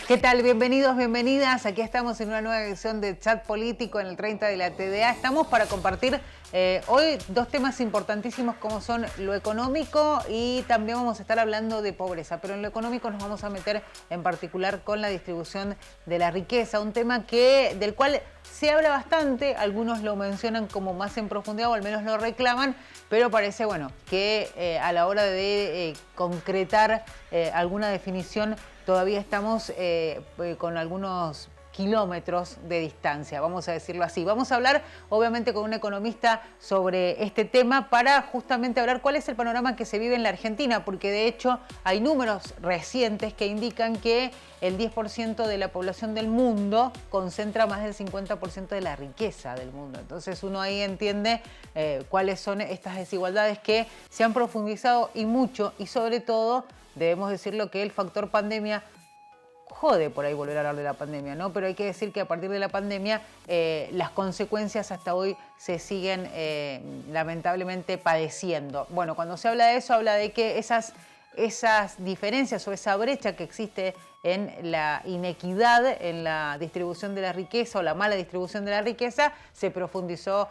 ¿Qué tal? Bienvenidos, bienvenidas. Aquí estamos en una nueva edición de Chat Político en el 30 de la TDA. Estamos para compartir hoy dos temas importantísimos como son lo económico y también vamos a estar hablando de pobreza. Pero en lo económico nos vamos a meter en particular con la distribución de la riqueza, un tema del cual se habla bastante, algunos lo mencionan como más en profundidad o al menos lo reclaman, pero parece que a la hora de concretar alguna definición todavía estamos con algunos kilómetros de distancia, vamos a decirlo así. Vamos a hablar obviamente con un economista sobre este tema para justamente hablar cuál es el panorama que se vive en la Argentina, porque de hecho hay números recientes que indican que el 10% de la población del mundo concentra más del 50% de la riqueza del mundo. Entonces uno ahí entiende cuáles son estas desigualdades que se han profundizado y mucho, y sobre todo debemos decirlo que el factor pandemia jode por ahí volver a hablar de la pandemia, ¿no? Pero hay que decir que a partir de la pandemia las consecuencias hasta hoy se siguen lamentablemente padeciendo. Bueno, cuando se habla de eso, habla de que esas diferencias o esa brecha que existe en la inequidad, en la distribución de la riqueza o la mala distribución de la riqueza, se profundizó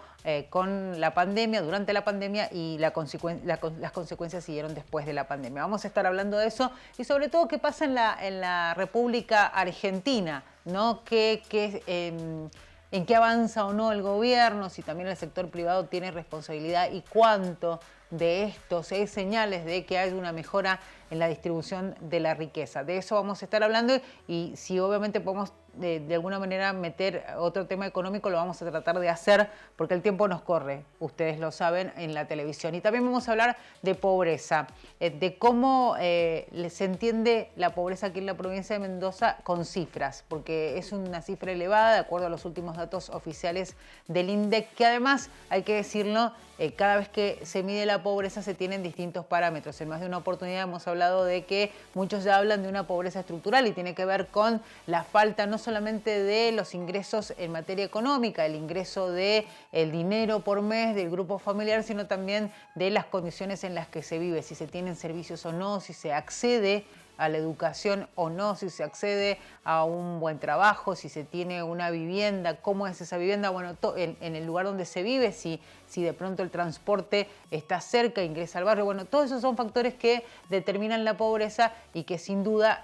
con la pandemia, durante la pandemia, y las consecuencias siguieron después de la pandemia. Vamos a estar hablando de eso y sobre todo qué pasa en la República Argentina, ¿no? En qué avanza o no el gobierno, si también el sector privado tiene responsabilidad y cuánto de esto, si hay señales de que hay una mejora en la distribución de la riqueza. De eso vamos a estar hablando y si obviamente podemos de alguna manera meter otro tema económico, lo vamos a tratar de hacer porque el tiempo nos corre, ustedes lo saben, en la televisión. Y también vamos a hablar de pobreza, de cómo se entiende la pobreza aquí en la provincia de Mendoza con cifras, porque es una cifra elevada de acuerdo a los últimos datos oficiales del INDEC, que además, hay que decirlo, cada vez que se mide la pobreza se tienen distintos parámetros. En más de una oportunidad hemos hablado de que muchos ya hablan de una pobreza estructural y tiene que ver con la falta no solamente de los ingresos en materia económica, el ingreso del dinero por mes del grupo familiar, sino también de las condiciones en las que se vive, si se tienen servicios o no, si se accede a la educación o no, si se accede a un buen trabajo, si se tiene una vivienda, cómo es esa vivienda, bueno, en el lugar donde se vive, si de pronto el transporte está cerca, ingresa al barrio, bueno, todos esos son factores que determinan la pobreza y que sin duda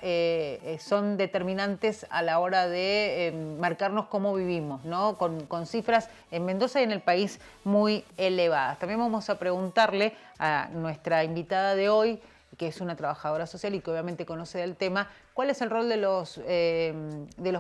son determinantes a la hora de marcarnos cómo vivimos, ¿no? Con cifras en Mendoza y en el país muy elevadas. También vamos a preguntarle a nuestra invitada de hoy, que es una trabajadora social y que obviamente conoce del tema, ¿cuál es el rol de los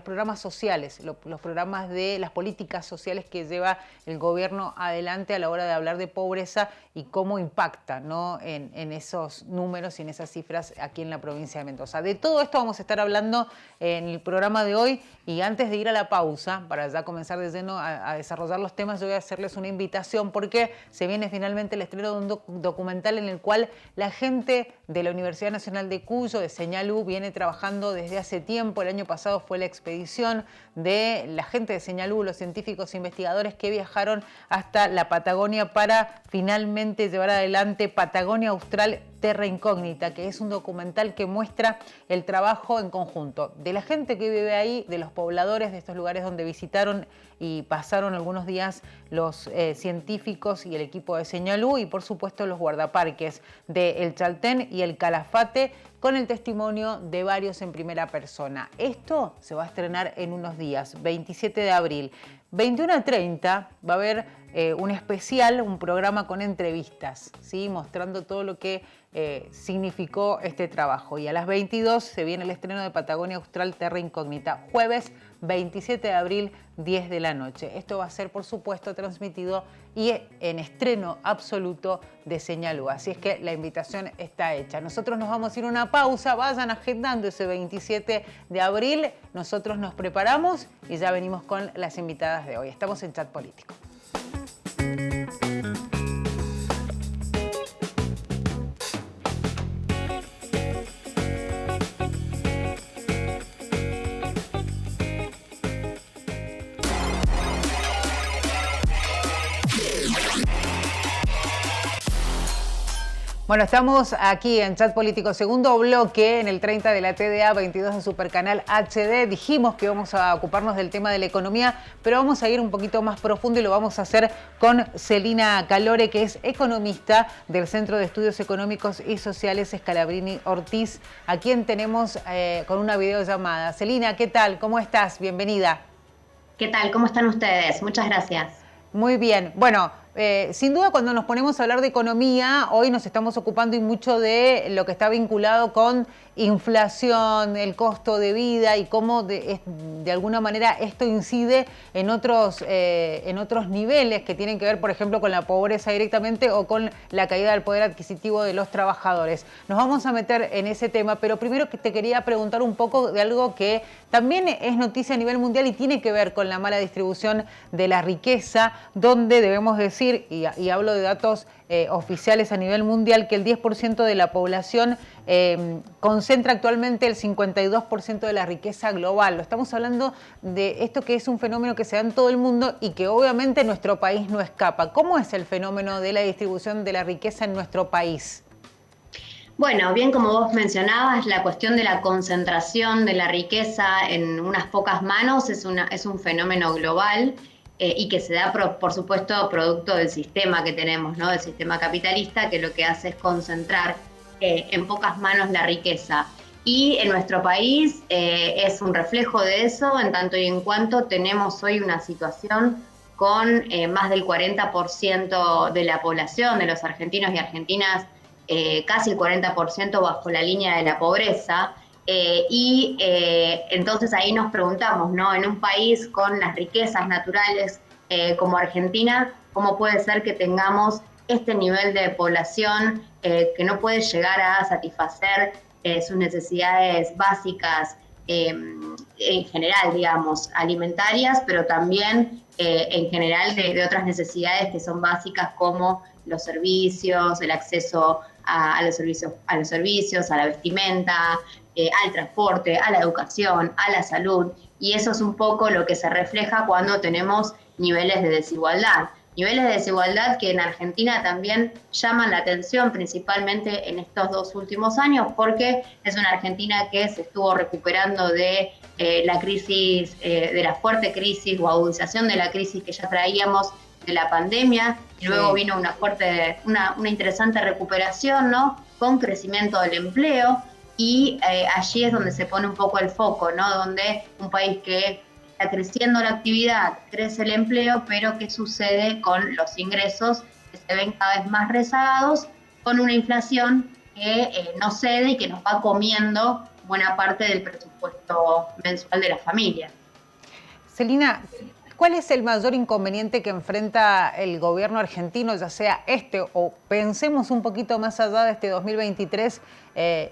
programas sociales, los programas de las políticas sociales que lleva el gobierno adelante a la hora de hablar de pobreza y cómo impacta, ¿no? en esos números y en esas cifras aquí en la provincia de Mendoza? De todo esto vamos a estar hablando en el programa de hoy, y antes de ir a la pausa, para ya comenzar de lleno a desarrollar los temas, yo voy a hacerles una invitación porque se viene finalmente el estreno de un documental en el cual la gente de la Universidad Nacional de Cuyo, de Señalú, viene trabajando desde hace tiempo. El año pasado fue la expedición de la gente de Señalú, los científicos e investigadores que viajaron hasta la Patagonia para finalmente llevar adelante Patagonia Austral Terra Incógnita, que es un documental que muestra el trabajo en conjunto de la gente que vive ahí, de los pobladores de estos lugares donde visitaron y pasaron algunos días los científicos y el equipo de Señalú, y por supuesto los guardaparques de El Chaltén y El Calafate, con el testimonio de varios en primera persona. Esto se va a estrenar en unos días, 27 de abril. 21:30 va a haber un especial, un programa con entrevistas, ¿sí? Mostrando todo lo que significó este trabajo. Y a las 22 se viene el estreno de Patagonia Austral Terra Incógnita, jueves 27 de abril, 10 de la noche. Esto va a ser, por supuesto, transmitido y en estreno absoluto de Señalú. Así es que la invitación está hecha. Nosotros nos vamos a ir a una pausa, vayan agendando ese 27 de abril. Nosotros nos preparamos y ya venimos con las invitadas de hoy. Estamos en Chat Político. Bueno, estamos aquí en Chat Político, segundo bloque en el 30 de la TDA, 22 de Supercanal HD. Dijimos que íbamos a ocuparnos del tema de la economía, pero vamos a ir un poquito más profundo y lo vamos a hacer con Celina Calore, que es economista del Centro de Estudios Económicos y Sociales Scalabrini Ortiz, a quien tenemos con una videollamada. Celina, ¿qué tal? ¿Cómo estás? Bienvenida. ¿Qué tal? ¿Cómo están ustedes? Muchas gracias. Muy bien. Bueno, sin duda cuando nos ponemos a hablar de economía, hoy nos estamos ocupando y mucho de lo que está vinculado con inflación, el costo de vida y cómo de alguna manera esto incide en otros niveles que tienen que ver, por ejemplo, con la pobreza directamente o con la caída del poder adquisitivo de los trabajadores. Nos vamos a meter en ese tema, pero primero que te quería preguntar un poco de algo que también es noticia a nivel mundial y tiene que ver con la mala distribución de la riqueza, donde debemos decir, y hablo de datos oficiales a nivel mundial, que el 10% de la población concentra actualmente el 52% de la riqueza global. Lo estamos hablando de esto que es un fenómeno que se da en todo el mundo y que obviamente nuestro país no escapa. ¿Cómo es el fenómeno de la distribución de la riqueza en nuestro país? Bueno, bien como vos mencionabas, la cuestión de la concentración de la riqueza en unas pocas manos es un fenómeno global y que se da, por supuesto, producto del sistema que tenemos, ¿no? Del sistema capitalista, que lo que hace es concentrar en pocas manos la riqueza. Y en nuestro país es un reflejo de eso, en tanto y en cuanto tenemos hoy una situación con más del 40% de la población, de los argentinos y argentinas, casi el 40% bajo la línea de la pobreza. Entonces ahí nos preguntamos, ¿no? En un país con las riquezas naturales como Argentina, ¿cómo puede ser que tengamos este nivel de población que no puede llegar a satisfacer sus necesidades básicas en general, digamos, alimentarias, pero también en general de otras necesidades que son básicas como los servicios, el acceso a los servicios, a la vestimenta, al transporte, a la educación, a la salud, y eso es un poco lo que se refleja cuando tenemos niveles de desigualdad. Niveles de desigualdad que en Argentina también llaman la atención, principalmente en estos 2 últimos años, porque es una Argentina que se estuvo recuperando de la crisis, de la fuerte crisis o agudización de la crisis que ya traíamos de la pandemia, y luego vino una interesante recuperación, ¿no? Con crecimiento del empleo, y allí es donde se pone un poco el foco, ¿no? Donde un país que está creciendo la actividad, crece el empleo, pero ¿qué sucede con los ingresos que se ven cada vez más rezagados, con una inflación que no cede y que nos va comiendo buena parte del presupuesto mensual de la familia? Celina, ¿cuál es el mayor inconveniente que enfrenta el gobierno argentino, ya sea este o pensemos un poquito más allá de este 2023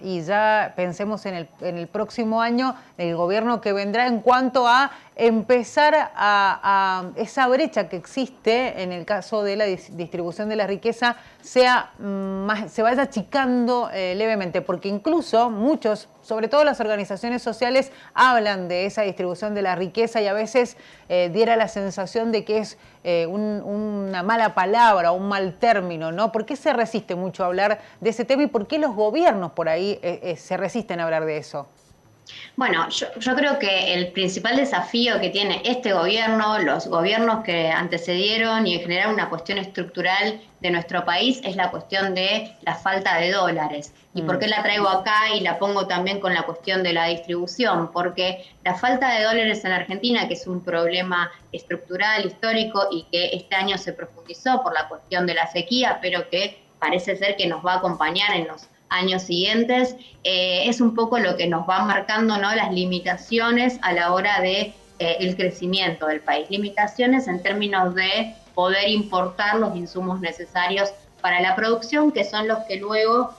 y ya pensemos en el próximo año, el gobierno que vendrá en cuanto a empezar a esa brecha que existe en el caso de la distribución de la riqueza se vaya achicando levemente? Porque incluso muchos, sobre todo las organizaciones sociales, hablan de esa distribución de la riqueza y a veces diera la sensación de que es una mala palabra, un mal término, ¿no? ¿Por qué se resiste mucho a hablar de ese tema y por qué los gobiernos por ahí se resisten a hablar de eso? Bueno, yo creo que el principal desafío que tiene este gobierno, los gobiernos que antecedieron y en general una cuestión estructural de nuestro país es la cuestión de la falta de dólares. ¿Y por qué la traigo acá y la pongo también con la cuestión de la distribución? Porque la falta de dólares en Argentina, que es un problema estructural, histórico y que este año se profundizó por la cuestión de la sequía, pero que parece ser que nos va a acompañar en los años siguientes, es un poco lo que nos va marcando, ¿no? Las limitaciones a la hora de el crecimiento del país. Limitaciones en términos de poder importar los insumos necesarios para la producción, que son los que luego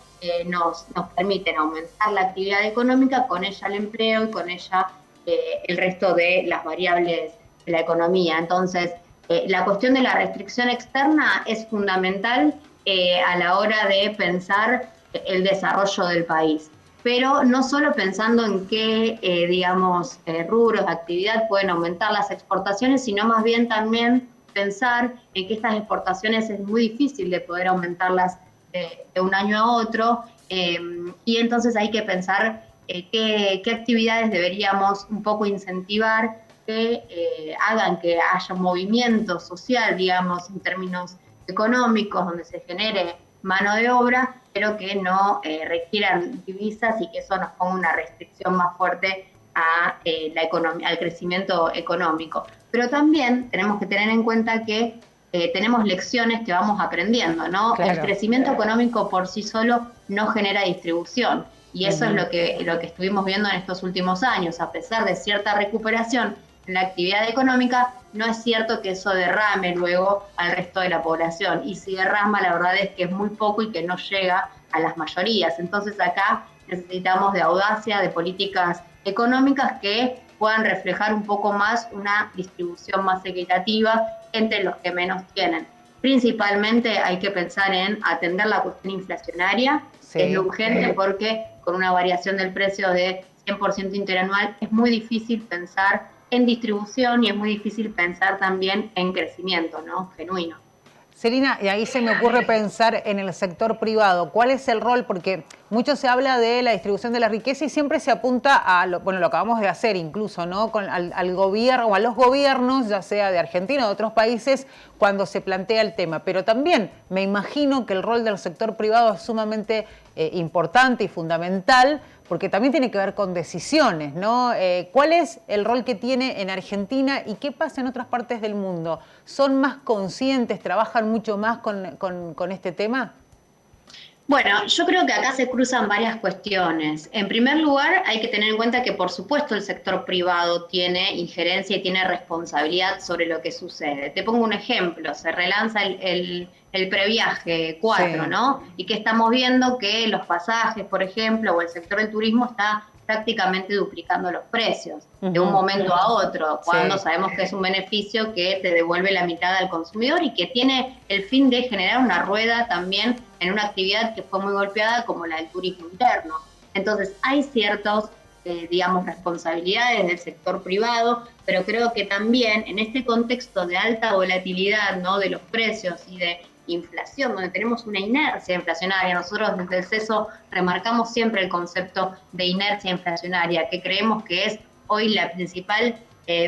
nos permiten aumentar la actividad económica, con ella el empleo y con ella el resto de las variables de la economía. Entonces, la cuestión de la restricción externa es fundamental a la hora de pensar el desarrollo del país, pero no solo pensando en qué, rubros de actividad pueden aumentar las exportaciones, sino más bien también pensar en que estas exportaciones es muy difícil de poder aumentarlas de un año a otro, y entonces hay que pensar qué actividades deberíamos un poco incentivar que hagan que haya un movimiento social, digamos, en términos económicos, donde se genere mano de obra, pero que no requieran divisas y que eso nos ponga una restricción más fuerte a la economía, al crecimiento económico. Pero también tenemos que tener en cuenta que tenemos lecciones que vamos aprendiendo, ¿no? Claro. El crecimiento económico por sí solo no genera distribución. Y eso es lo que estuvimos viendo en estos últimos años. A pesar de cierta recuperación en la actividad económica, no es cierto que eso derrame luego al resto de la población. Y si derrama, la verdad es que es muy poco y que no llega a las mayorías. Entonces acá necesitamos de audacia, de políticas económicas que puedan reflejar un poco más una distribución más equitativa entre los que menos tienen. Principalmente hay que pensar en atender la cuestión inflacionaria, sí, que es lo urgente, porque con una variación del precio de 100% interanual es muy difícil pensar en distribución y es muy difícil pensar también en crecimiento, ¿no? Genuino. Celina, y ahí se me ocurre pensar en el sector privado. ¿Cuál es el rol? Porque mucho se habla de la distribución de la riqueza y siempre se apunta a, lo acabamos de hacer incluso, ¿no? Al gobierno o a los gobiernos, ya sea de Argentina o de otros países, cuando se plantea el tema. Pero también me imagino que el rol del sector privado es sumamente importante y fundamental, porque también tiene que ver con decisiones, ¿no? ¿Cuál es el rol que tiene en Argentina y qué pasa en otras partes del mundo? ¿Son más conscientes, trabajan mucho más con este tema? Bueno, yo creo que acá se cruzan varias cuestiones. En primer lugar, hay que tener en cuenta que, por supuesto, el sector privado tiene injerencia y tiene responsabilidad sobre lo que sucede. Te pongo un ejemplo, se relanza el previaje 4, sí, ¿no? Y que estamos viendo que los pasajes, por ejemplo, o el sector del turismo está prácticamente duplicando los precios de un momento a otro, cuando sí, sabemos que es un beneficio que te devuelve la mitad al consumidor y que tiene el fin de generar una rueda también en una actividad que fue muy golpeada como la del turismo interno. Entonces hay ciertos, digamos, responsabilidades del sector privado, pero creo que también en este contexto de alta volatilidad, ¿no?, de los precios y de inflación, donde tenemos una inercia inflacionaria. Nosotros desde el CESO remarcamos siempre el concepto de inercia inflacionaria, que creemos que es hoy la principal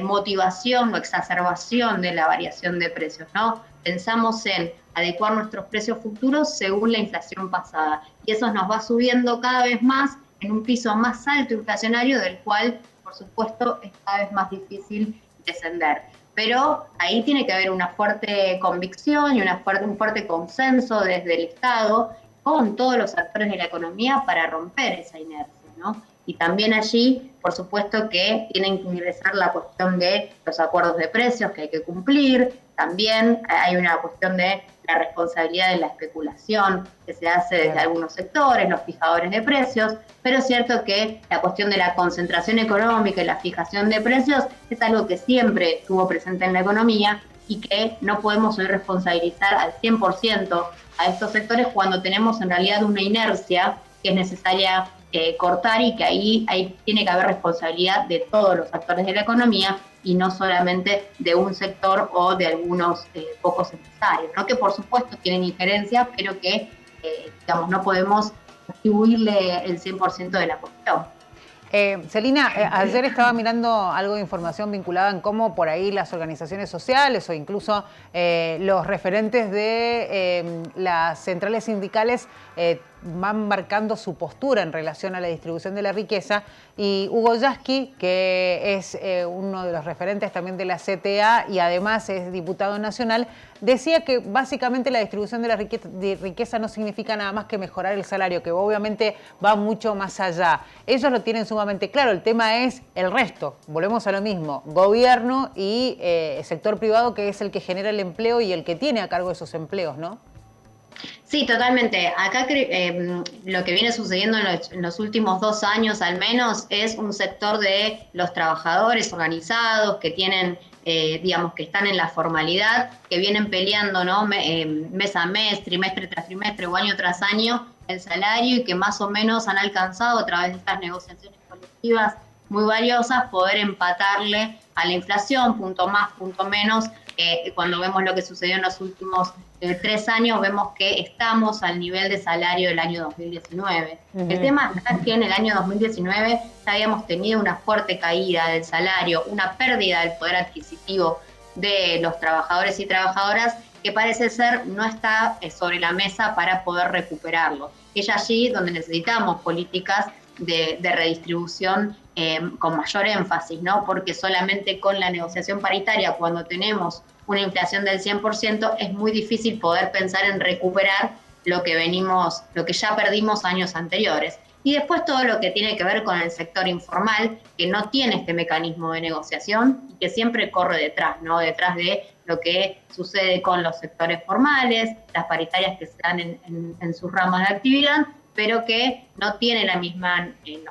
motivación o exacerbación de la variación de precios, ¿no? Pensamos en adecuar nuestros precios futuros según la inflación pasada, y eso nos va subiendo cada vez más en un piso más alto inflacionario, del cual, por supuesto, es cada vez más difícil descender. Pero ahí tiene que haber una fuerte convicción y un fuerte consenso desde el Estado con todos los actores de la economía para romper esa inercia, ¿no? Y también allí, por supuesto, que tienen que ingresar la cuestión de los acuerdos de precios que hay que cumplir. También hay una cuestión de la responsabilidad de la especulación que se hace desde algunos sectores, los fijadores de precios, pero es cierto que la cuestión de la concentración económica y la fijación de precios es algo que siempre estuvo presente en la economía y que no podemos hoy responsabilizar al 100% a estos sectores cuando tenemos en realidad una inercia que es necesaria cortar, y que ahí tiene que haber responsabilidad de todos los actores de la economía y no solamente de un sector o de algunos pocos empresarios, ¿no? Que por supuesto tienen injerencia, pero que digamos, no podemos atribuirle el 100% de la cuestión. Celina, ayer estaba mirando algo de información vinculada en cómo por ahí las organizaciones sociales o incluso los referentes de las centrales sindicales van marcando su postura en relación a la distribución de la riqueza, y Hugo Yasky, que es uno de los referentes también de la CTA y además es diputado nacional, decía que básicamente la distribución de la riqueza no significa nada más que mejorar el salario, que obviamente va mucho más allá. Ellos lo tienen sumamente claro, el tema es el resto, volvemos a lo mismo, gobierno y sector privado, que es el que genera el empleo y el que tiene a cargo esos empleos, ¿no? Sí, totalmente. Acá lo que viene sucediendo en los últimos 2 años al menos es un sector de los trabajadores organizados que tienen, digamos, que están en la formalidad, que vienen peleando, ¿no?, mes a mes, trimestre tras trimestre o año tras año el salario, y que más o menos han alcanzado a través de estas negociaciones colectivas muy valiosas, poder empatarle a la inflación, punto más, punto menos. Cuando vemos lo que sucedió en los últimos 3 años, vemos que estamos al nivel de salario del año 2019. El tema es que en el año 2019 ya habíamos tenido una fuerte caída del salario, una pérdida del poder adquisitivo de los trabajadores y trabajadoras, que parece ser no está sobre la mesa para poder recuperarlo. Es allí donde necesitamos políticas de redistribución con mayor énfasis, ¿no? Porque solamente con la negociación paritaria, cuando tenemos una inflación del 100%, es muy difícil poder pensar en recuperar lo que ya perdimos años anteriores. Y después todo lo que tiene que ver con el sector informal, que no tiene este mecanismo de negociación y que siempre corre detrás, ¿no? Detrás de lo que sucede con los sectores formales, las paritarias que se dan en sus ramas de actividad, pero que no tiene los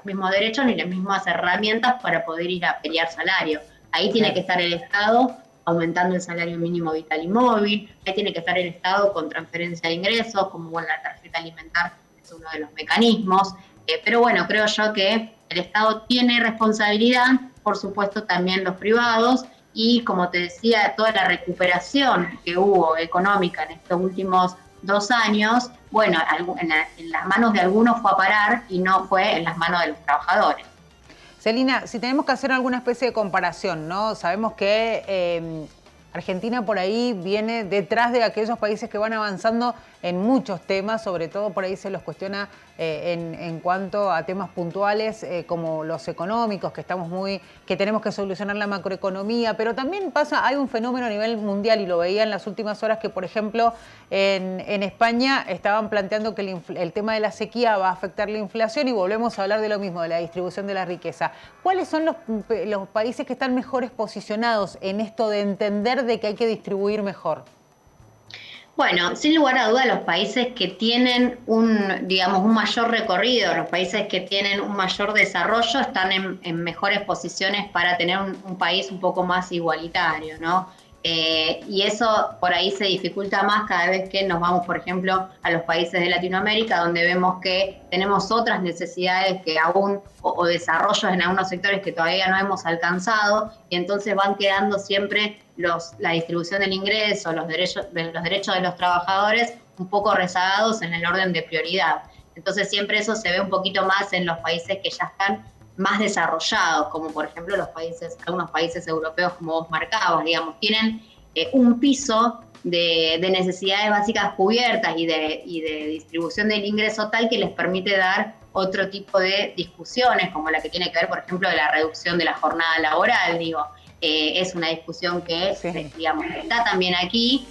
mismos derechos ni las mismas herramientas para poder ir a pelear salario. Ahí tiene que estar el Estado aumentando el salario mínimo vital y móvil, ahí tiene que estar el Estado con transferencia de ingresos, como la tarjeta alimentar es uno de los mecanismos. Pero bueno, creo yo que el Estado tiene responsabilidad, por supuesto también los privados, y como te decía, toda la recuperación que hubo económica en estos últimos 2 años, bueno, en las manos de algunos fue a parar y no fue en las manos de los trabajadores. Celina, si tenemos que hacer alguna especie de comparación, ¿no? Sabemos que Argentina por ahí viene detrás de aquellos países que van avanzando en muchos temas, sobre todo por ahí se los cuestiona en cuanto a temas puntuales como los económicos, que tenemos que solucionar la macroeconomía, pero también hay un fenómeno a nivel mundial y lo veía en las últimas horas que, por ejemplo, en España estaban planteando que el tema de la sequía va a afectar la inflación y volvemos a hablar de lo mismo, de la distribución de la riqueza. ¿Cuáles son los países que están mejores posicionados en esto de entender de que hay que distribuir mejor? Bueno, sin lugar a dudas, los países que tienen un mayor recorrido, los países que tienen un mayor desarrollo están en mejores posiciones para tener un país un poco más igualitario, ¿no? Y eso por ahí se dificulta más cada vez que nos vamos, por ejemplo, a los países de Latinoamérica, donde vemos que tenemos otras necesidades que aún, o desarrollos en algunos sectores que todavía no hemos alcanzado, y entonces van quedando siempre la distribución del ingreso, los derechos de los trabajadores un poco rezagados en el orden de prioridad. Entonces siempre eso se ve un poquito más en los países que ya están más desarrollados, como por ejemplo algunos países europeos, como vos marcabas, tienen un piso de necesidades básicas cubiertas y de distribución del ingreso tal que les permite dar otro tipo de discusiones, como la que tiene que ver, por ejemplo, de la reducción de la jornada laboral. Es una discusión que, está también aquí,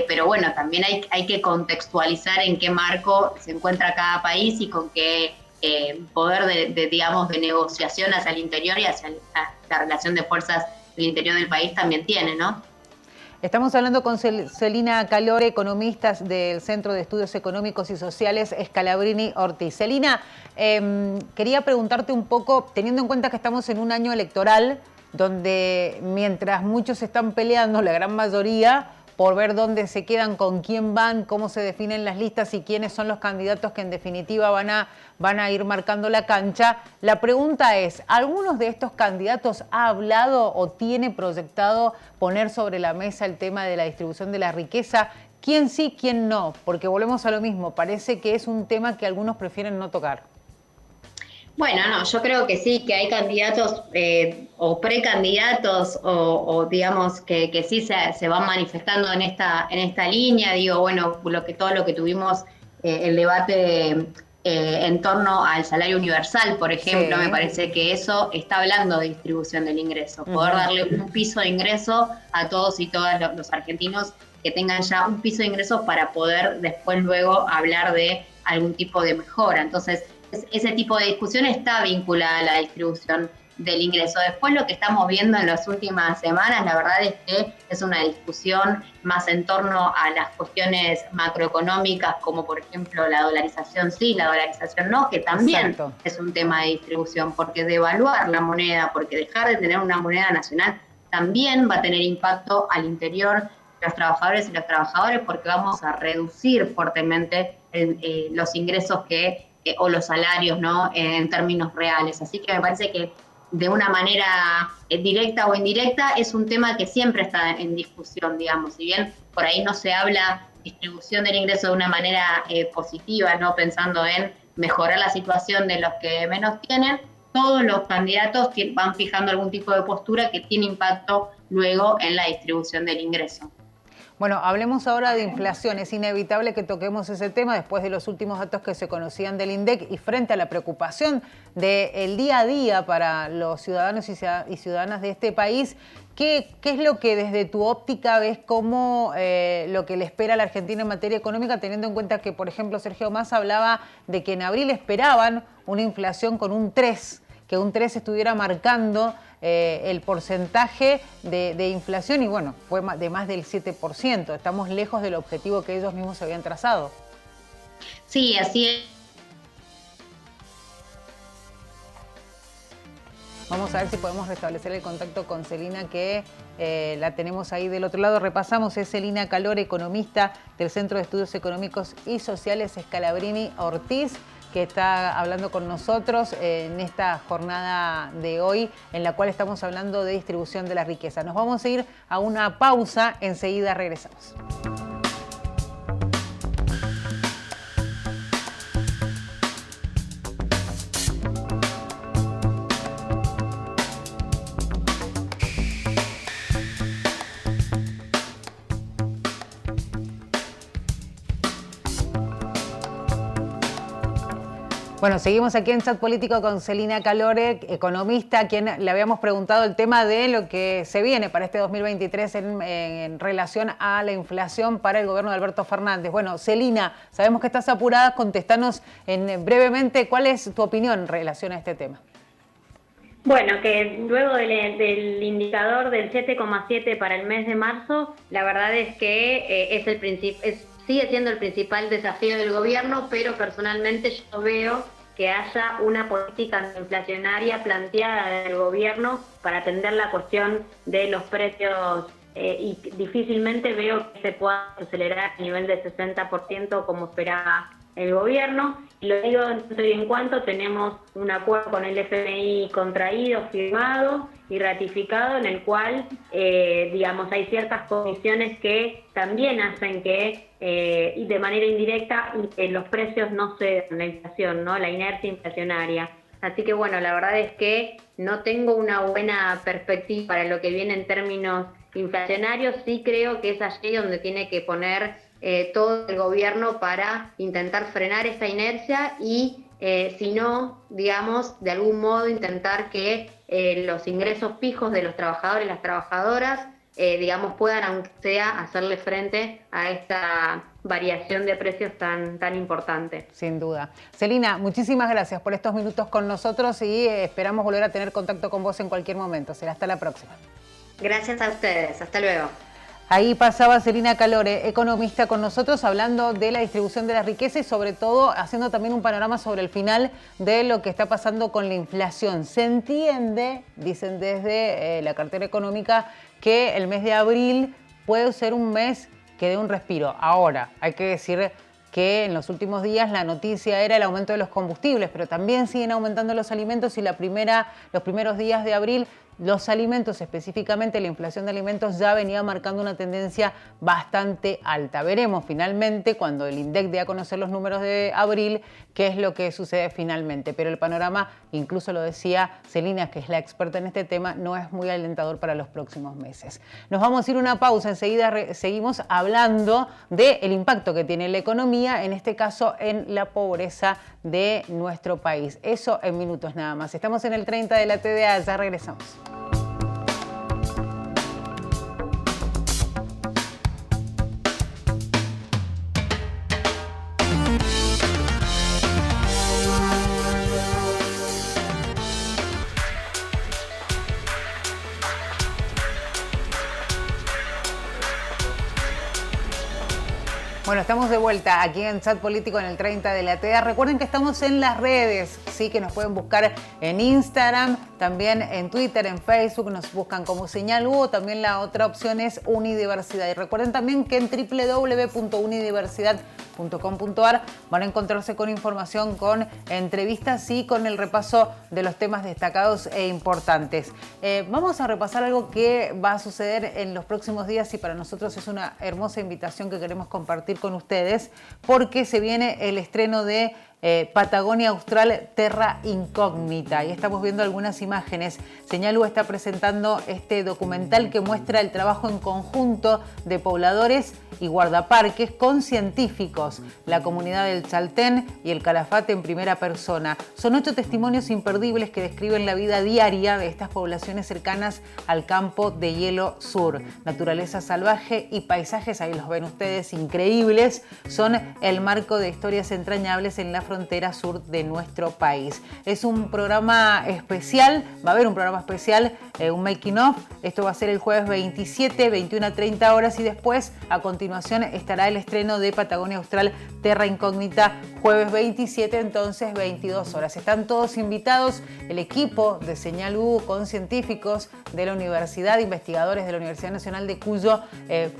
pero bueno, también hay que contextualizar en qué marco se encuentra cada país y con qué poder de negociación hacia el interior y hacia la relación de fuerzas del interior del país también tiene, ¿no? Estamos hablando con Celina Calore, economista del Centro de Estudios Económicos y Sociales Scalabrini Ortiz. Celina, quería preguntarte un poco, teniendo en cuenta que estamos en un año electoral, donde mientras muchos están peleando, la gran mayoría, por ver dónde se quedan, con quién van, cómo se definen las listas y quiénes son los candidatos que en definitiva van a ir marcando la cancha. La pregunta es, ¿algunos de estos candidatos ha hablado o tiene proyectado poner sobre la mesa el tema de la distribución de la riqueza? ¿Quién sí, quién no? Porque volvemos a lo mismo, parece que es un tema que algunos prefieren no tocar. Bueno, no, yo creo que sí, que hay candidatos o precandidatos o digamos que sí se van manifestando en esta línea. Todo lo que tuvimos el debate en torno al salario universal, por ejemplo, sí. Me parece que eso está hablando de distribución del ingreso, poder darle un piso de ingreso a todos y todas los argentinos que tengan ya un piso de ingresos para poder después luego hablar de algún tipo de mejora. Entonces, ese tipo de discusión está vinculada a la distribución del ingreso. Después lo que estamos viendo en las últimas semanas, la verdad es que es una discusión más en torno a las cuestiones macroeconómicas, como por ejemplo la dolarización sí, la dolarización no, que también es un tema de distribución, porque devaluar la moneda, porque dejar de tener una moneda nacional, también va a tener impacto al interior de los trabajadores y las trabajadoras, porque vamos a reducir fuertemente los ingresos o los salarios, ¿no? En términos reales. Así que me parece que de una manera directa o indirecta, es un tema que siempre está en discusión, digamos. Si bien por ahí no se habla distribución del ingreso de una manera positiva, no pensando en mejorar la situación de los que menos tienen, todos los candidatos van fijando algún tipo de postura que tiene impacto luego en la distribución del ingreso. Bueno, hablemos ahora de inflación. Es inevitable que toquemos ese tema después de los últimos datos que se conocían del INDEC y frente a la preocupación del día a día para los ciudadanos y ciudadanas de este país. ¿Qué es lo que desde tu óptica ves como lo que le espera a la Argentina en materia económica, teniendo en cuenta que, por ejemplo, Sergio Massa hablaba de que en abril esperaban una inflación con un 3%, que un 3 estuviera marcando el porcentaje de inflación y bueno, fue de más del 7%. Estamos lejos del objetivo que ellos mismos se habían trazado. Sí, así es. Vamos a ver si podemos restablecer el contacto con Celina, que la tenemos ahí del otro lado. Repasamos, es Celina Calore, economista del Centro de Estudios Económicos y Sociales Scalabrini Ortiz, que está hablando con nosotros en esta jornada de hoy, en la cual estamos hablando de distribución de la riqueza. Nos vamos a ir a una pausa, enseguida regresamos. Bueno, seguimos aquí en Chat Político con Celina Calore, economista, a quien le habíamos preguntado el tema de lo que se viene para este 2023 en relación a la inflación para el gobierno de Alberto Fernández. Bueno, Celina, sabemos que estás apurada, contéstanos brevemente cuál es tu opinión en relación a este tema. Bueno, que luego del indicador del 7,7 para el mes de marzo, la verdad es que sigue siendo el principal desafío del gobierno, pero personalmente yo veo que haya una política inflacionaria planteada del gobierno para atender la cuestión de los precios y difícilmente veo que se pueda acelerar a nivel de 60% como esperaba el gobierno. Y lo digo en cuanto tenemos un acuerdo con el FMI contraído, firmado y ratificado, en el cual, hay ciertas condiciones que también hacen que, y de manera indirecta, los precios no ceden, la inflación, ¿no? La inercia inflacionaria. Así que, bueno, la verdad es que no tengo una buena perspectiva para lo que viene en términos inflacionarios. Sí creo que es allí donde tiene que poner todo el gobierno para intentar frenar esa inercia y, si no, de algún modo intentar que los ingresos fijos de los trabajadores y las trabajadoras, puedan, aunque sea, hacerle frente a esta variación de precios tan importante. Sin duda. Celina, muchísimas gracias por estos minutos con nosotros y esperamos volver a tener contacto con vos en cualquier momento. Será hasta la próxima. Gracias a ustedes. Hasta luego. Ahí pasaba Celina Calore, economista, con nosotros, hablando de la distribución de la riqueza y sobre todo haciendo también un panorama sobre el final de lo que está pasando con la inflación. Se entiende, dicen desde la cartera económica, que el mes de abril puede ser un mes que dé un respiro. Ahora, hay que decir que en los últimos días la noticia era el aumento de los combustibles, pero también siguen aumentando los alimentos y los primeros días de abril los alimentos, específicamente la inflación de alimentos, ya venía marcando una tendencia bastante alta. Veremos finalmente, cuando el INDEC dé a conocer los números de abril, qué es lo que sucede finalmente. Pero el panorama, incluso lo decía Celina, que es la experta en este tema, no es muy alentador para los próximos meses. Nos vamos a ir a una pausa, enseguida seguimos hablando del impacto que tiene la economía, en este caso en la pobreza de nuestro país. Eso en minutos nada más. Estamos en el 30 de la TDA, ya regresamos. Bueno, estamos de vuelta aquí en Chat Político en el 30 de la TDA. Recuerden que estamos en las redes, sí, que nos pueden buscar en Instagram, también en Twitter, en Facebook, nos buscan como Señal U, también la otra opción es Unidiversidad. Y recuerden también que en www.unidiversidad.com.ar van a encontrarse con información, con entrevistas y con el repaso de los temas destacados e importantes. Vamos a repasar algo que va a suceder en los próximos días y para nosotros es una hermosa invitación que queremos compartir con ustedes porque se viene el estreno de Patagonia Austral Terra Incógnita y estamos viendo algunas imágenes. Señal U está presentando este documental que muestra el trabajo en conjunto de pobladores y guardaparques con científicos, la comunidad del Chaltén y el Calafate en primera persona. Son 8 testimonios imperdibles que describen la vida diaria de estas poblaciones cercanas al campo de hielo sur. Naturaleza salvaje y paisajes, ahí los ven ustedes, increíbles, son el marco de historias entrañables en la frontera sur de nuestro país. Es un programa especial, va a haber un programa especial, un making of. Esto va a ser el jueves 27, 21 a 30 horas y después, a continuación, estará el estreno de Patagonia Austral Terra Incógnita, jueves 27, entonces 22 horas. Están todos invitados, el equipo de Señal U con científicos de la universidad, investigadores de la Universidad Nacional de Cuyo,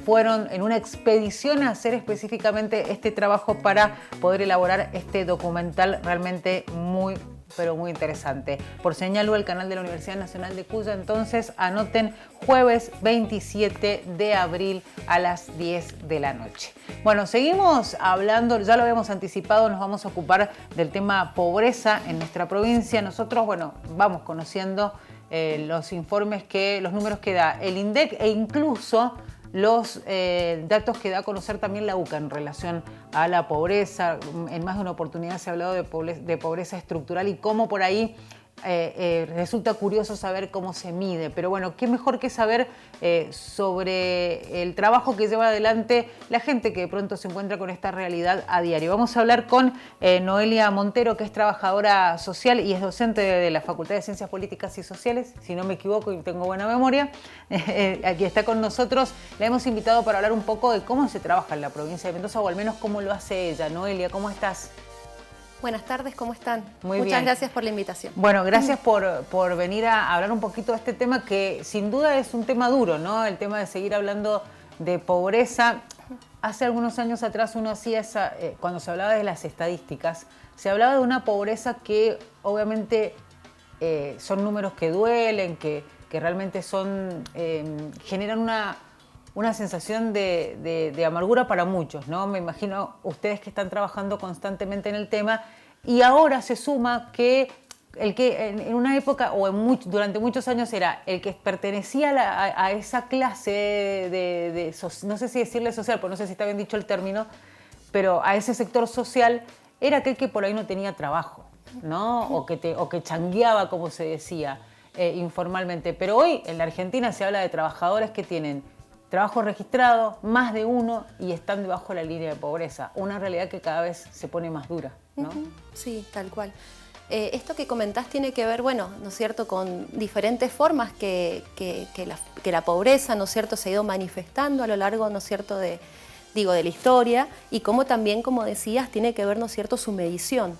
fueron en una expedición a hacer específicamente este trabajo para poder elaborar este documental realmente muy, pero muy interesante. Por Señal U, el canal de la Universidad Nacional de Cuyo, entonces anoten jueves 27 de abril a las 10 de la noche. Bueno, seguimos hablando, ya lo habíamos anticipado, nos vamos a ocupar del tema pobreza en nuestra provincia. Nosotros, bueno, vamos conociendo los informes los números que da el INDEC e incluso los datos que da a conocer también la UCA en relación a la pobreza. En más de una oportunidad se ha hablado de pobreza estructural y cómo por ahí resulta curioso saber cómo se mide. Pero bueno, qué mejor que saber sobre el trabajo que lleva adelante la gente que de pronto se encuentra con esta realidad a diario. Vamos a hablar con Noelia Montero, que es trabajadora social y es docente de la Facultad de Ciencias Políticas y Sociales, si no me equivoco y tengo buena memoria. Aquí está con nosotros. La hemos invitado para hablar un poco de cómo se trabaja en la provincia de Mendoza, o al menos cómo lo hace ella. Noelia, ¿cómo estás? Buenas tardes, ¿cómo están? Muy Muchas bien. gracias por la invitación. Bueno, gracias por venir a hablar un poquito de este tema que sin duda es un tema duro, ¿no? El tema de seguir hablando de pobreza. Hace algunos años atrás uno hacía cuando se hablaba de las estadísticas, se hablaba de una pobreza que obviamente son números que duelen, que realmente generan una sensación de amargura para muchos, ¿no? Me imagino ustedes que están trabajando constantemente en el tema y ahora se suma que el que en una época o durante muchos años era el que pertenecía a esa clase no sé si decirle social, porque no sé si está bien dicho el término, pero a ese sector social era aquel que por ahí no tenía trabajo, ¿no? O que changueaba, como se decía informalmente. Pero hoy en la Argentina se habla de trabajadores que tienen trabajo registrado, más de uno, y están debajo de la línea de pobreza. Una realidad que cada vez se pone más dura, ¿no? Sí, tal cual. Esto que comentás tiene que ver, bueno, ¿no es cierto?, con diferentes formas que la pobreza, ¿no es cierto?, se ha ido manifestando a lo largo, ¿no es cierto?, de la historia, y cómo también, como decías, tiene que ver, ¿no es cierto?, su medición.